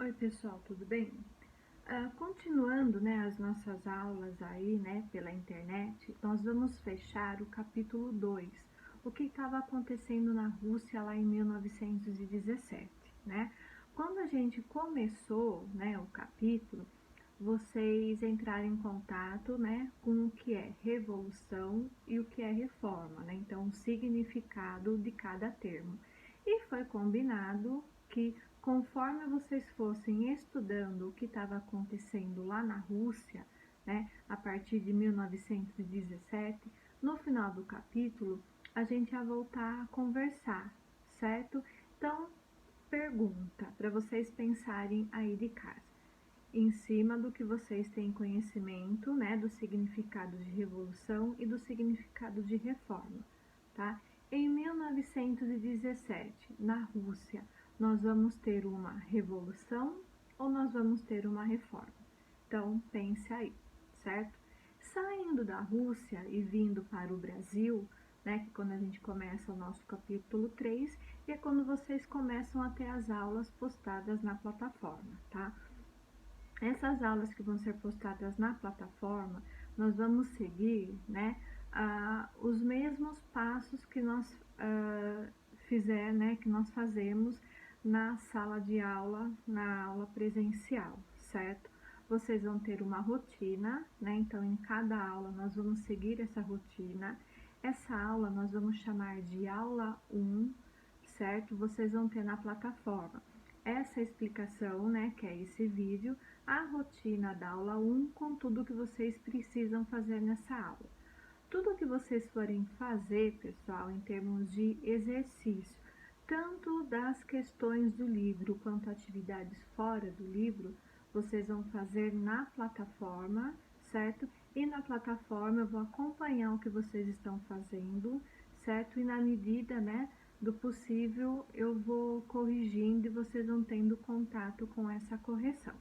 Oi pessoal, tudo bem? Continuando, né, as nossas aulas aí, né, pela internet, nós vamos fechar o capítulo 2, o que estava acontecendo na Rússia lá em 1917, né? Quando a gente começou, né, o capítulo, vocês entraram em contato, né, com o que é revolução e o que é reforma, né? Então, o significado de cada termo. E foi combinado que conforme vocês fossem estudando o que estava acontecendo lá na Rússia, né, a partir de 1917, no final do capítulo, a gente ia voltar a conversar, certo? Então, pergunta para vocês pensarem aí de casa. Em cima do que vocês têm conhecimento, né, do significado de revolução e do significado de reforma, tá? Em 1917, na Rússia, nós vamos ter uma revolução ou nós vamos ter uma reforma? Então, pense aí, certo? Saindo da Rússia e vindo para o Brasil, né, que quando a gente começa o nosso capítulo 3, e é quando vocês começam a ter as aulas postadas na plataforma, tá? Essas aulas que vão ser postadas na plataforma, nós vamos seguir, né, os mesmos passos que nós que nós fazemos na sala de aula, na aula presencial, certo? Vocês vão ter uma rotina, né? Então, em cada aula nós vamos seguir essa rotina. Essa aula nós vamos chamar de aula 1, certo? Vocês vão ter na plataforma essa explicação, né, que é esse vídeo, a rotina da aula 1 com tudo que vocês precisam fazer nessa aula. Tudo que vocês forem fazer, pessoal, em termos de exercício, tanto das questões do livro quanto atividades fora do livro, vocês vão fazer na plataforma, certo? E na plataforma eu vou acompanhar o que vocês estão fazendo, certo? E na medida, né, do possível, eu vou corrigindo e vocês vão tendo contato com essa correção,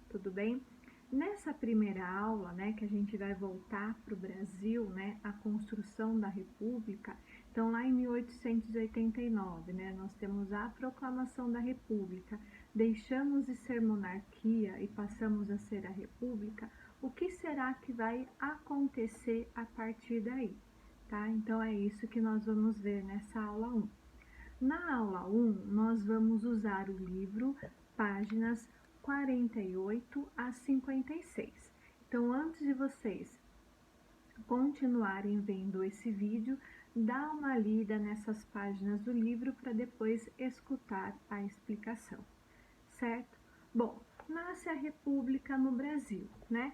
tudo bem? Nessa primeira aula, né, que a gente vai voltar para o Brasil, né, a construção da República, então lá em 1889, né, nós temos a proclamação da República, deixamos de ser monarquia e passamos a ser a República, o que será que vai acontecer a partir daí? Tá? Então é isso que nós vamos ver nessa aula 1. Na aula 1, nós vamos usar o livro, páginas 48 a 56. Então, antes de vocês continuarem vendo esse vídeo, dá uma lida nessas páginas do livro para depois escutar a explicação, certo? Bom, nasce a República no Brasil, né?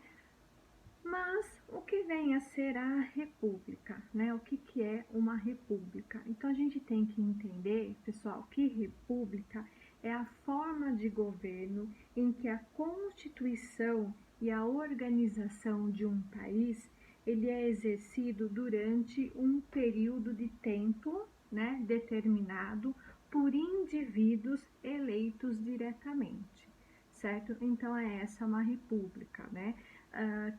Mas o que vem a ser a república, né? O que é uma república? Então a gente tem que entender, pessoal, que república é a forma de governo em que a constituição e a organização de um país ele é exercido durante um período de tempo, né, determinado por indivíduos eleitos diretamente, certo? Então essa é uma república, né?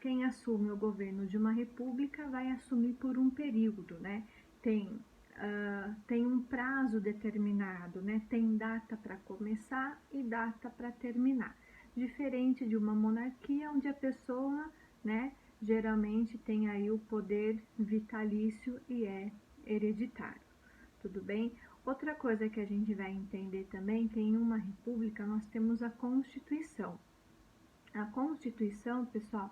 Quem assume o governo de uma república vai assumir por um período, né? Tem um prazo determinado, né? Tem data para começar e data para terminar. Diferente de uma monarquia, onde a pessoa, né, geralmente tem aí o poder vitalício e é hereditário. Tudo bem? Outra coisa que a gente vai entender também que em uma república nós temos a Constituição. A Constituição, pessoal,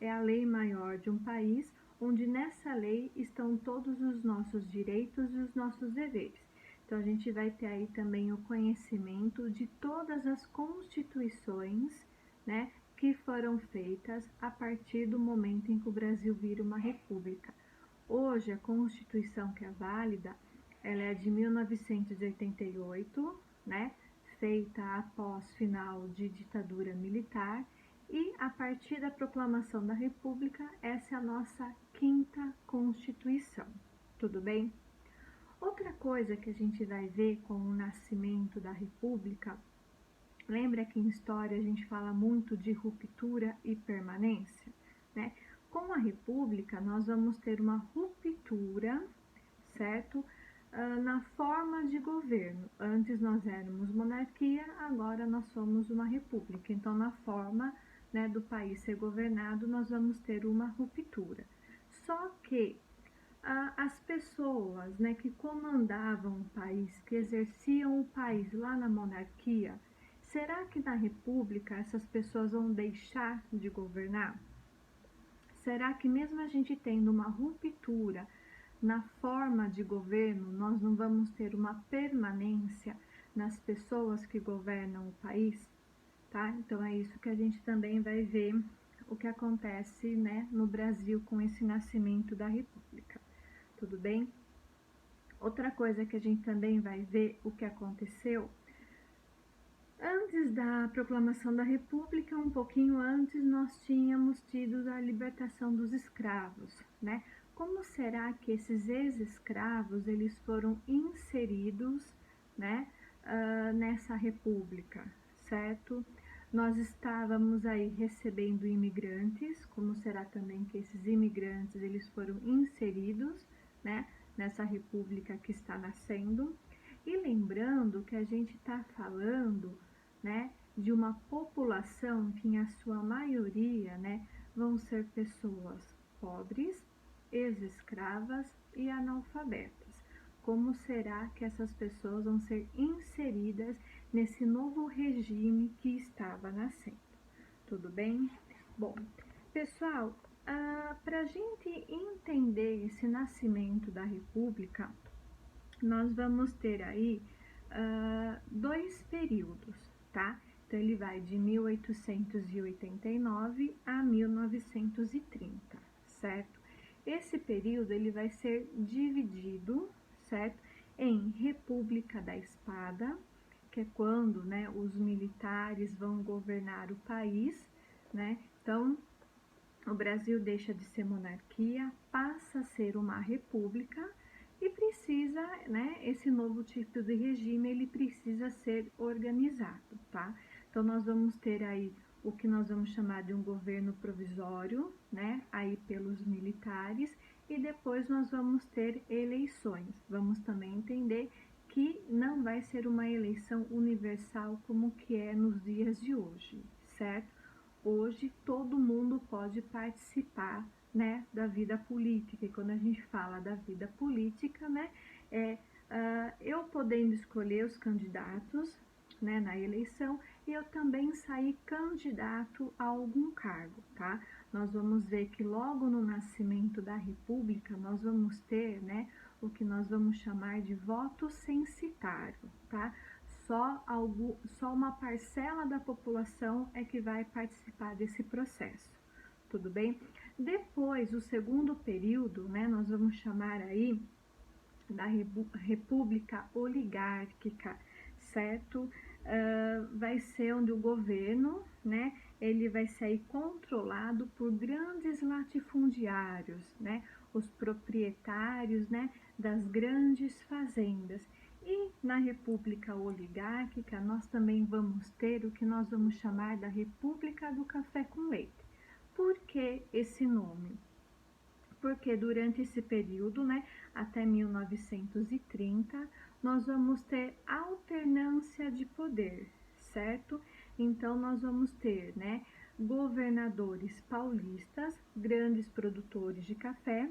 é a lei maior de um país, onde nessa lei estão todos os nossos direitos e os nossos deveres. Então, a gente vai ter aí também o conhecimento de todas as constituições, né, que foram feitas a partir do momento em que o Brasil vira uma república. Hoje, a Constituição que é válida, ela é de 1988, né, feita após final de ditadura militar, e a partir da proclamação da República, essa é a nossa quinta Constituição, tudo bem? Outra coisa que a gente vai ver com o nascimento da República, lembra que em história a gente fala muito de ruptura e permanência, né? Com a República, nós vamos ter uma ruptura, certo? na forma de governo. Antes nós éramos monarquia, agora nós somos uma república. Então, na forma, né, do país ser governado, nós vamos ter uma ruptura. Só que as pessoas, né, que comandavam o país, que exerciam o país lá na monarquia, será que na república essas pessoas vão deixar de governar? Será que mesmo a gente tendo uma ruptura na forma de governo, nós não vamos ter uma permanência nas pessoas que governam o país? Tá? Então é isso que a gente também vai ver o que acontece, né, no Brasil com esse nascimento da república. Tudo bem? Outra coisa que a gente também vai ver o que aconteceu antes da proclamação da República, um pouquinho antes, nós tínhamos tido a libertação dos escravos, né? Como será que esses ex-escravos eles foram inseridos, né, nessa República, certo? Nós estávamos aí recebendo imigrantes, como será também que esses imigrantes eles foram inseridos, né, nessa República que está nascendo? E lembrando que a gente está falando, né, de uma população que em a sua maioria, né, vão ser pessoas pobres, ex-escravas e analfabetas. Como será que essas pessoas vão ser inseridas nesse novo regime que estava nascendo? Tudo bem? Bom, pessoal, para a gente entender esse nascimento da República, nós vamos ter aí dois períodos, tá? Então, ele vai de 1889 a 1930, certo? Esse período, ele vai ser dividido, certo? Em República da Espada, que é quando, né, os militares vão governar o país, né? Então, o Brasil deixa de ser monarquia, passa a ser uma república, e precisa, né, esse novo tipo de regime, ele precisa ser organizado, tá? Então, nós vamos ter aí o que nós vamos chamar de um governo provisório, né, aí pelos militares, e depois nós vamos ter eleições. Vamos também entender que não vai ser uma eleição universal como que é nos dias de hoje, certo? Hoje todo mundo pode participar, né, da vida política. E quando a gente fala da vida política, né, eu podendo escolher os candidatos, né, na eleição, e eu também sair candidato a algum cargo, tá? Nós vamos ver que logo no nascimento da República, nós vamos ter, né, o que nós vamos chamar de voto censitário, tá? Só uma parcela da população é que vai participar desse processo, tudo bem? Depois, o segundo período, né, nós vamos chamar aí da república oligárquica, certo? Vai ser onde o governo, né, ele vai ser controlado por grandes latifundiários, né, os proprietários, né, das grandes fazendas. E na república oligárquica, nós também vamos ter o que nós vamos chamar da República do Café com Leite. Por que esse nome? Porque durante esse período, né, até 1930, nós vamos ter alternância de poder, certo? Então, nós vamos ter, né, governadores paulistas, grandes produtores de café,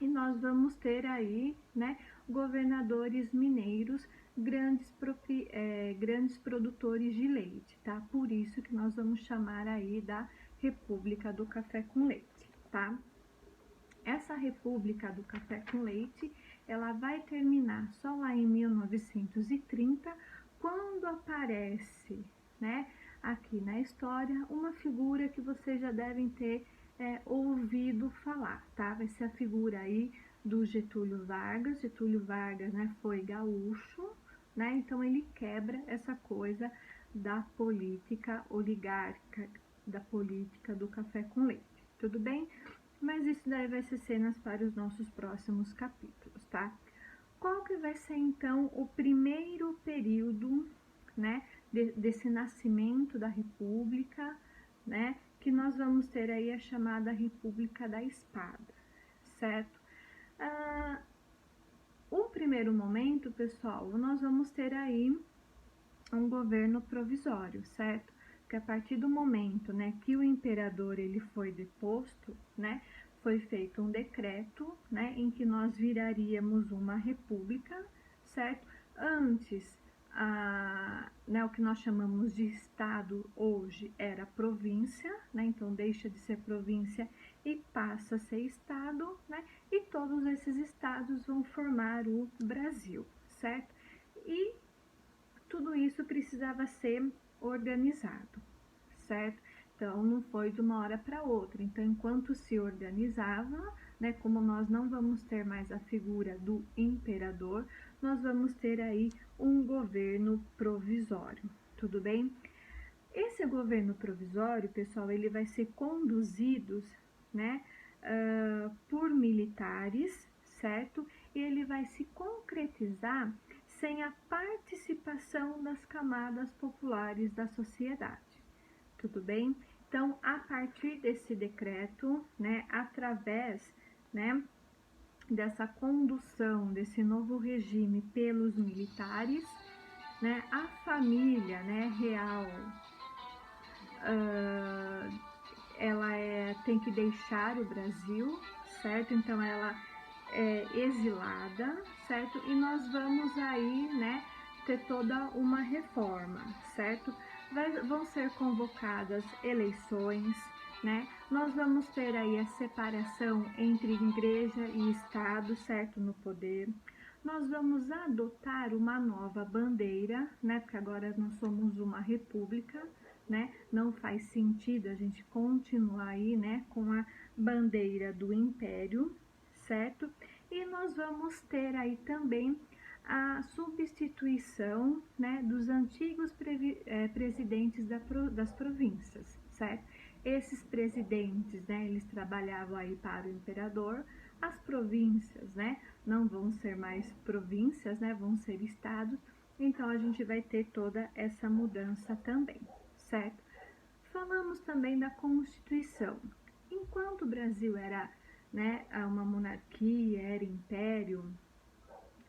e nós vamos ter aí, né, governadores mineiros, grandes produtores de leite, tá? Por isso que nós vamos chamar aí da República do Café com Leite, tá? Essa República do Café com Leite, ela vai terminar só lá em 1930, quando aparece, né, aqui na história, uma figura que vocês já devem ter ouvido falar, tá? Vai ser a figura aí do Getúlio Vargas. Getúlio Vargas, né, foi gaúcho, né? Então ele quebra essa coisa da política oligárquica, da política do café com leite, tudo bem? Mas isso daí vai ser cenas para os nossos próximos capítulos, tá? Qual que vai ser, então, o primeiro período, né, desse nascimento da República, né, que nós vamos ter aí a chamada República da Espada, certo? O primeiro momento, pessoal, nós vamos ter aí um governo provisório, certo? Que a partir do momento, né, que o imperador ele foi deposto, né, foi feito um decreto, né, em que nós viraríamos uma república, certo? Antes, né, o que nós chamamos de estado hoje era província, né? Então deixa de ser província e passa a ser estado, né? E todos esses estados vão formar o Brasil, certo? E tudo isso precisava ser organizado, certo? Então, não foi de uma hora para outra. Então, enquanto se organizava, né, como nós não vamos ter mais a figura do imperador, nós vamos ter aí um governo provisório, tudo bem? Esse governo provisório, pessoal, ele vai ser conduzido, né, por militares, certo? E ele vai se concretizar sem a participação das camadas populares da sociedade, tudo bem? Então, a partir desse decreto, né, através, né, dessa condução desse novo regime pelos militares, né, a família, né, real, ela tem que deixar o Brasil, certo? Então ela é exilada, certo? E nós vamos aí, né, ter toda uma reforma, certo? Vão ser convocadas eleições, né? Nós vamos ter aí a separação entre igreja e Estado, certo? No poder. Nós vamos adotar uma nova bandeira, né? Porque agora nós somos uma república, né? Não faz sentido a gente continuar aí, né, com a bandeira do império, certo? E nós vamos ter aí também a substituição, né, dos antigos presidentes das províncias, certo? Esses presidentes, né, eles trabalhavam aí para o imperador. As províncias, né, não vão ser mais províncias, né, vão ser estados. Então a gente vai ter toda essa mudança também, certo? Falamos também da Constituição. Enquanto o Brasil era, né, uma monarquia, era império,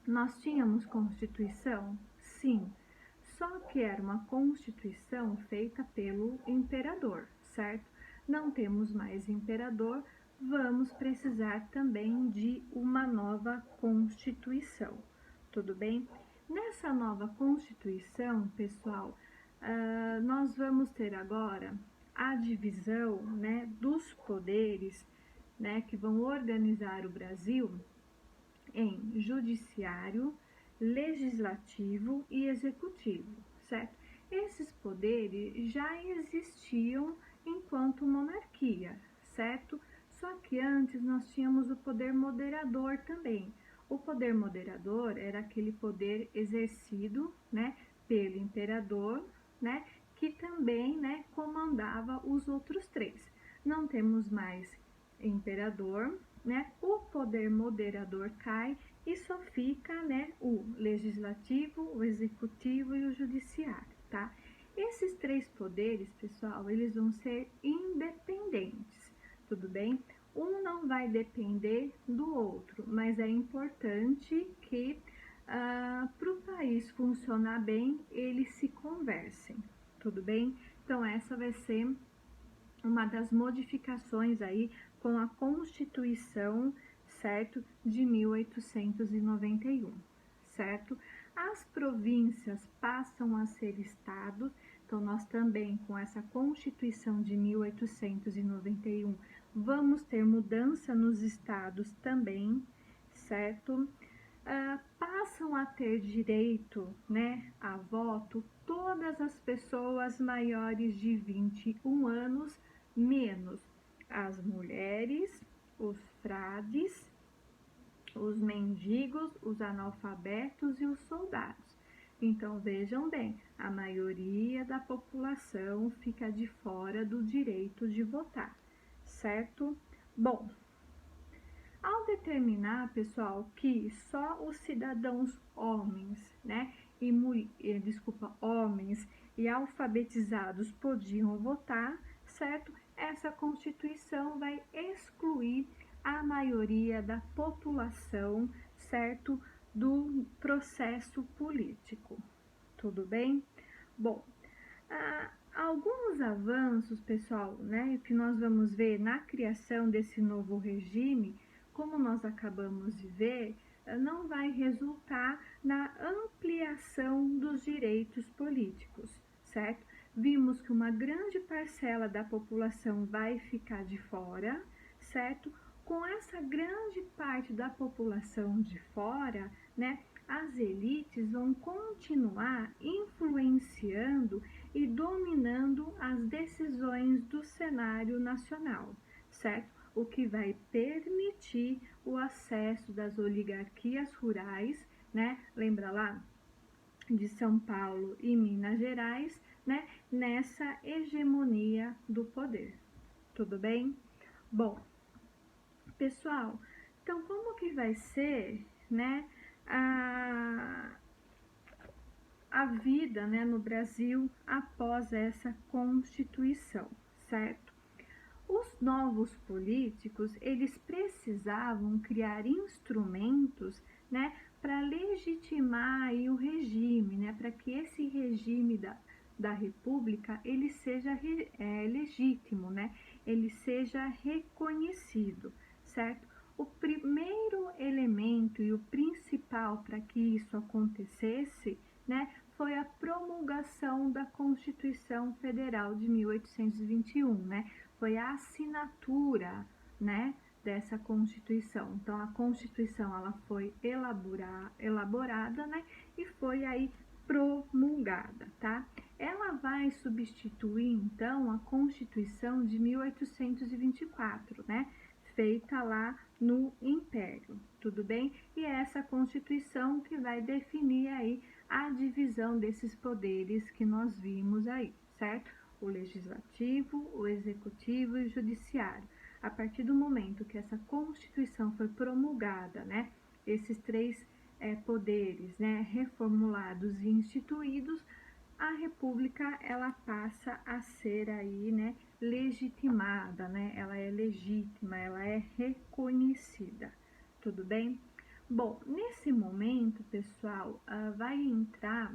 nós tínhamos Constituição? Sim, só que era uma Constituição feita pelo imperador, certo? Não temos mais imperador, vamos precisar também de uma nova Constituição, tudo bem? Nessa nova Constituição, pessoal, nós vamos ter agora a divisão, né, dos poderes, né, que vão organizar o Brasil em judiciário, legislativo e executivo, certo? Esses poderes já existiam enquanto monarquia, certo? Só que antes nós tínhamos o poder moderador também. O poder moderador era aquele poder exercido, né, pelo imperador, né, que também, né, comandava os outros três. Não temos mais imperador, né? O poder moderador cai e só fica, né, o legislativo, o executivo e o judiciário, tá? Esses três poderes, pessoal, eles vão ser independentes, tudo bem? Um não vai depender do outro, mas é importante que para o país funcionar bem, eles se conversem, tudo bem? Então essa vai ser uma das modificações aí com a Constituição, certo, de 1891, certo? As províncias passam a ser estados, então nós também com essa Constituição de 1891 vamos ter mudança nos estados também, certo? Passam a ter direito, né, a voto todas as pessoas maiores de 21 anos, menos as mulheres, os frades, os mendigos, os analfabetos e os soldados. Então vejam bem, a maioria da população fica de fora do direito de votar, certo? Bom, ao determinar, pessoal, que só os cidadãos homens, né, homens e alfabetizados podiam votar, certo? Essa Constituição vai excluir a maioria da população, certo? do processo político. Tudo bem? Bom, alguns avanços, pessoal, né, que nós vamos ver na criação desse novo regime, como nós acabamos de ver, não vai resultar na ampliação dos direitos políticos, certo? Vimos que uma grande parcela da população vai ficar de fora, certo? Com essa grande parte da população de fora, né, as elites vão continuar influenciando e dominando as decisões do cenário nacional, certo? O que vai permitir o acesso das oligarquias rurais, né? Lembra lá de São Paulo e Minas Gerais, né? Nessa hegemonia do poder. Tudo bem? Bom, pessoal, então como que vai ser, né? A vida, né, no Brasil após essa Constituição, certo? Os novos políticos, eles precisavam criar instrumentos, né, para legitimar aí o regime, né, para que esse regime da República, ele seja legítimo, né, ele seja reconhecido, certo? O primeiro elemento e o principal para que isso acontecesse, né, foi a promulgação da Constituição Federal de 1821, né? Foi a assinatura, né, dessa Constituição. Então, a Constituição ela foi elaborada, né, e foi aí promulgada, tá? Ela vai substituir, então, a Constituição de 1824, né, feita lá no Império, tudo bem? E é essa Constituição que vai definir aí a divisão desses poderes que nós vimos aí, certo? O legislativo, o executivo e o judiciário. A partir do momento que essa Constituição foi promulgada, né, esses três poderes, né, reformulados e instituídos, a República ela passa a ser aí, né, legitimada, né? Ela é legítima, ela é reconhecida. Tudo bem? Bom, nesse momento, pessoal, vai entrar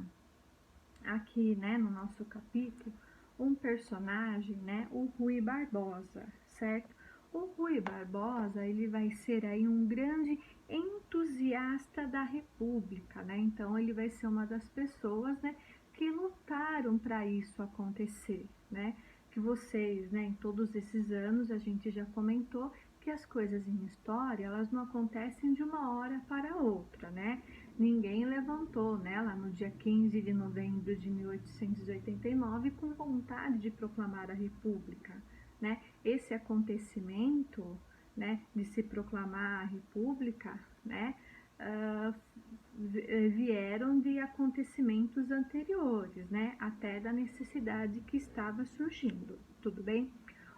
aqui, né, no nosso capítulo, um personagem, né, o Rui Barbosa, certo? O Rui Barbosa, ele vai ser aí um grande entusiasta da República, né? Então, ele vai ser uma das pessoas, né, que lutaram para isso acontecer, né? Que vocês, né, em todos esses anos, a gente já comentou que as coisas em história, elas não acontecem de uma hora para outra, né? Ninguém levantou, né, lá no dia 15 de novembro de 1889 com vontade de proclamar a República, né? Esse acontecimento, né, de se proclamar a República, né, vieram de acontecimentos anteriores, né, até da necessidade que estava surgindo, tudo bem?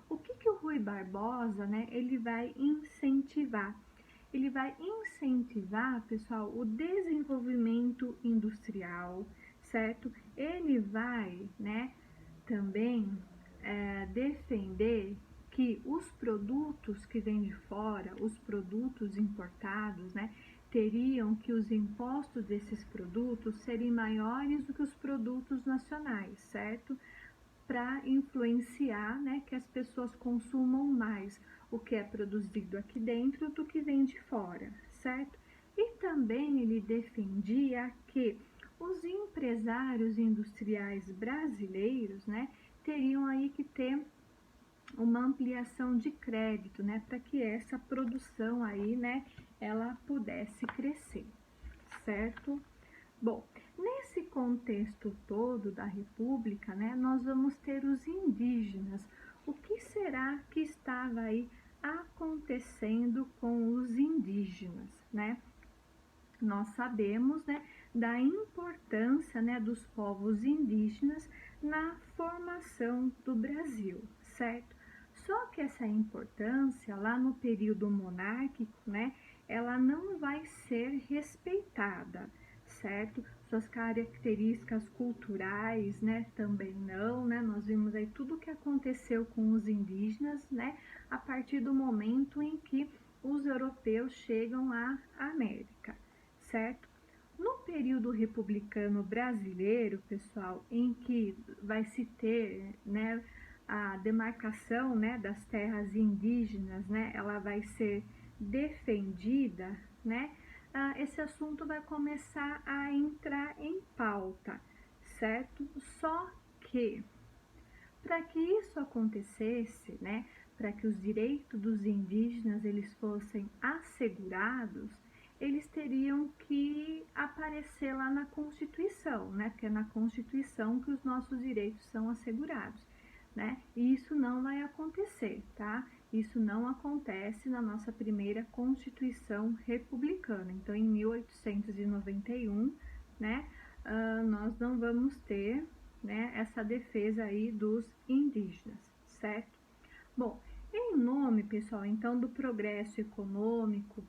O que o Rui Barbosa, né, ele vai incentivar? Ele vai incentivar, pessoal, o desenvolvimento industrial, certo? Ele vai, né, também defender que os produtos que vêm de fora, os produtos importados, né, teriam que os impostos desses produtos serem maiores do que os produtos nacionais, certo? Para influenciar, né, que as pessoas consumam mais o que é produzido aqui dentro do que vem de fora, certo? E também ele defendia que os empresários industriais brasileiros, né, teriam aí que ter uma ampliação de crédito, né, para que essa produção aí, né, ela pudesse crescer, certo? Bom, nesse contexto todo da República, né, nós vamos ter os indígenas. O que será que estava aí acontecendo com os indígenas, né? Nós sabemos, né, da importância, né, dos povos indígenas na formação do Brasil, certo? Só que essa importância lá no período monárquico, né, ela não vai ser respeitada, certo? Suas características culturais, né, também não, né? Nós vimos aí tudo o que aconteceu com os indígenas, né, a partir do momento em que os europeus chegam à América, certo? No período republicano brasileiro, pessoal, em que vai se ter, né, a demarcação, né, das terras indígenas, né, ela vai ser defendida, né, esse assunto vai começar a entrar em pauta, certo? Só que, para que isso acontecesse, né, para que os direitos dos indígenas eles fossem assegurados, eles teriam que aparecer lá na Constituição, né, porque é na Constituição que os nossos direitos são assegurados, né? E isso não vai acontecer, tá? Isso não acontece na nossa primeira Constituição republicana. Então, em 1891, né, nós não vamos ter, né, essa defesa aí dos indígenas, certo? Bom, em nome, pessoal, então, do progresso econômico,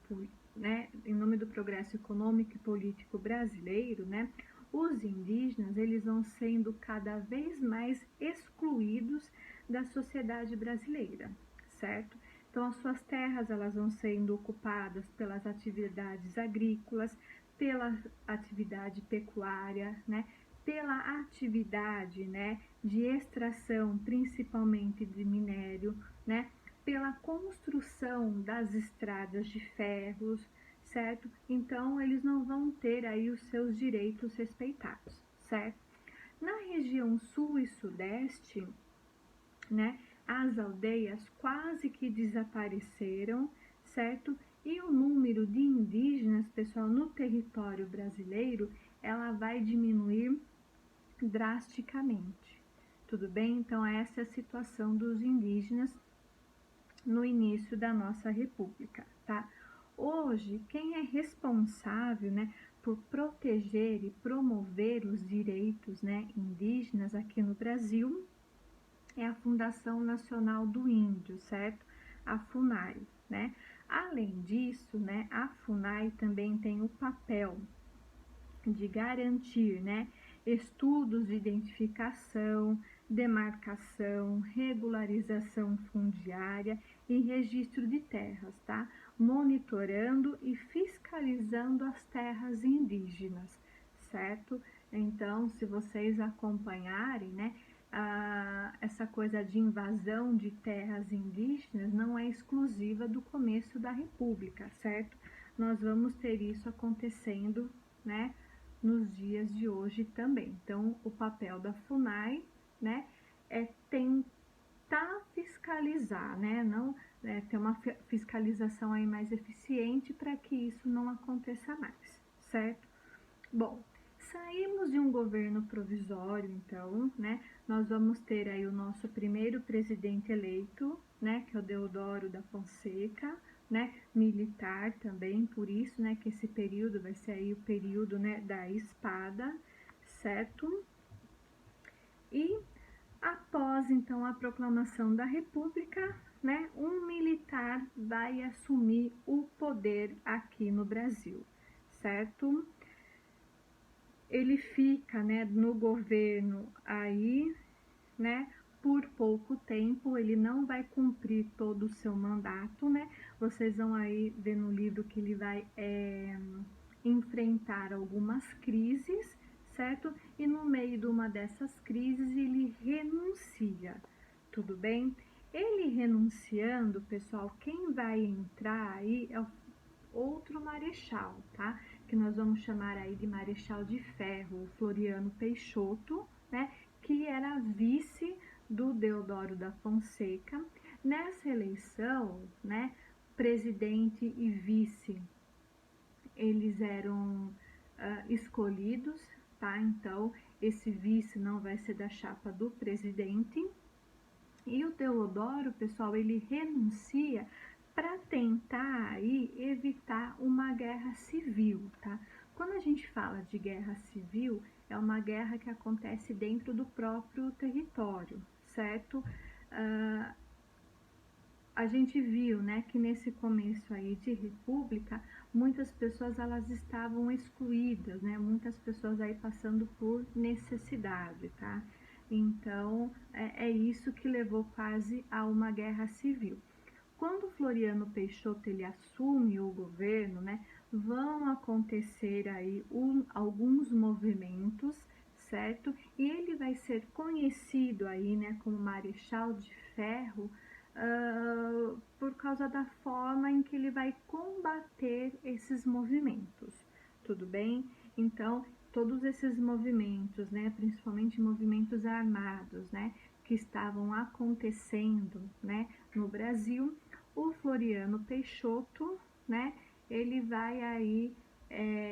né, em nome do progresso econômico e político brasileiro, né, os indígenas, eles vão sendo cada vez mais excluídos da sociedade brasileira, certo? Então, as suas terras, elas vão sendo ocupadas pelas atividades agrícolas, pela atividade pecuária, né, pela atividade, né, de extração, principalmente de minério, né, pela construção das estradas de ferros, certo? Então, eles não vão ter aí os seus direitos respeitados, certo? Na região sul e sudeste, né, as aldeias quase que desapareceram, certo? E o número de indígenas, pessoal, no território brasileiro, ela vai diminuir drasticamente. Tudo bem? Então, essa é a situação dos indígenas no início da nossa república, tá? Hoje, quem é responsável, né, por proteger e promover os direitos, né, indígenas aqui no Brasil é a Fundação Nacional do Índio, certo? A FUNAI, né? Além disso, né, a FUNAI também tem o papel de garantir, né, estudos de identificação, demarcação, regularização fundiária e registro de terras, tá? Monitorando e fiscalizando as terras indígenas, certo? Então, se vocês acompanharem, né, essa coisa de invasão de terras indígenas não é exclusiva do começo da República, certo? Nós vamos ter isso acontecendo, né, nos dias de hoje também. Então, o papel da FUNAI, né, é tentar fiscalizar, né, não ter uma fiscalização aí mais eficiente para que isso não aconteça mais, certo? Bom, saímos de um governo provisório, então, né, nós vamos ter aí o nosso primeiro presidente eleito, né, que é o Deodoro da Fonseca, né, militar também, por isso, né, que esse período vai ser aí o período, né, da espada, certo? E após, então, a proclamação da República, né, um militar vai assumir o poder aqui no Brasil, certo? Ele fica, né, no governo aí, né, por pouco tempo, ele não vai cumprir todo o seu mandato, né? Vocês vão aí ver no livro que ele vai enfrentar algumas crises, certo? E no meio de uma dessas crises ele renuncia, tudo bem? Ele renunciando, pessoal, quem vai entrar aí é o outro marechal, tá? Que nós vamos chamar aí de Marechal de Ferro, Floriano Peixoto, né? Que era vice do Deodoro da Fonseca. Nessa eleição, né? Presidente e vice, eles eram escolhidos, tá? Então, esse vice não vai ser da chapa do presidente. E o Deodoro, pessoal, ele renuncia para tentar aí evitar uma guerra civil, tá? Quando a gente fala de guerra civil, é uma guerra que acontece dentro do próprio território, certo? A gente viu, né, que nesse começo aí de república, muitas pessoas elas estavam excluídas, né? Muitas pessoas aí passando por necessidade, tá? Então, é isso que levou quase a uma guerra civil. Quando Floriano Peixoto ele assume o governo, né, vão acontecer aí alguns movimentos, certo? E ele vai ser conhecido aí, né, como Marechal de Ferro, por causa da forma em que ele vai combater esses movimentos, tudo bem? Então, todos esses movimentos, né, principalmente movimentos armados, né, que estavam acontecendo, né, no Brasil, o Floriano Peixoto, né, ele vai aí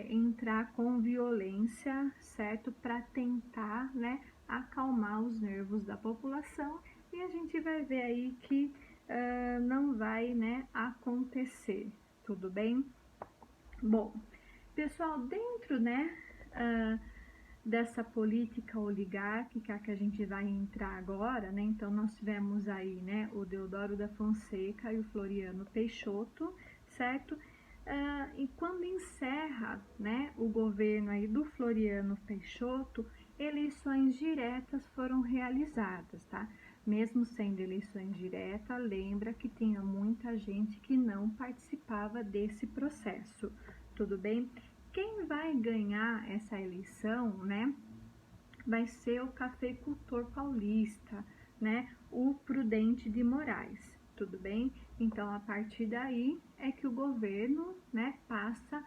entrar com violência, certo, para tentar, né, acalmar os nervos da população, e a gente vai ver aí que não vai, né, acontecer, tudo bem? Bom, pessoal, dentro, né, dessa política oligárquica que a gente vai entrar agora, né, então nós tivemos aí, né, o Deodoro da Fonseca e o Floriano Peixoto, certo? E quando encerra, né, o governo aí do Floriano Peixoto, eleições diretas foram realizadas, tá? Mesmo sendo eleições diretas, lembra que tinha muita gente que não participava desse processo, tudo bem? Quem vai ganhar essa eleição, né, vai ser o cafeicultor paulista, né, o Prudente de Moraes, tudo bem? Então, a partir daí é que o governo, né, passa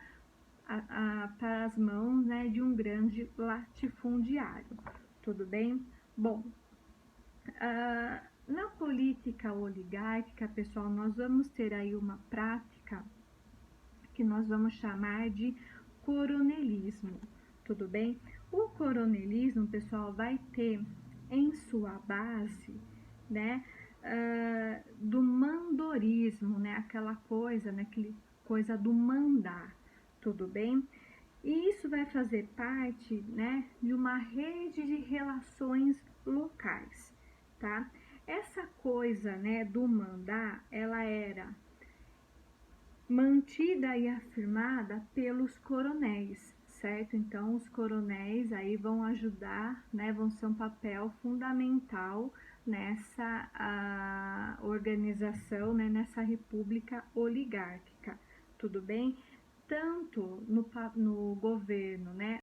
para as mãos, né, de um grande latifundiário, tudo bem? Bom, na política oligárquica, pessoal, nós vamos ter aí uma prática que nós vamos chamar de coronelismo, tudo bem? O coronelismo, pessoal, vai ter em sua base, né, do mandorismo, né, aquela coisa, né, aquele coisa do mandar, tudo bem? E isso vai fazer parte, né, de uma rede de relações locais, tá? Essa coisa, né, do mandar, ela era mantida e afirmada pelos coronéis, certo? Então, os coronéis aí vão ajudar, né, vão ser um papel fundamental nessa organização, né, nessa república oligárquica, tudo bem? Tanto no governo, né,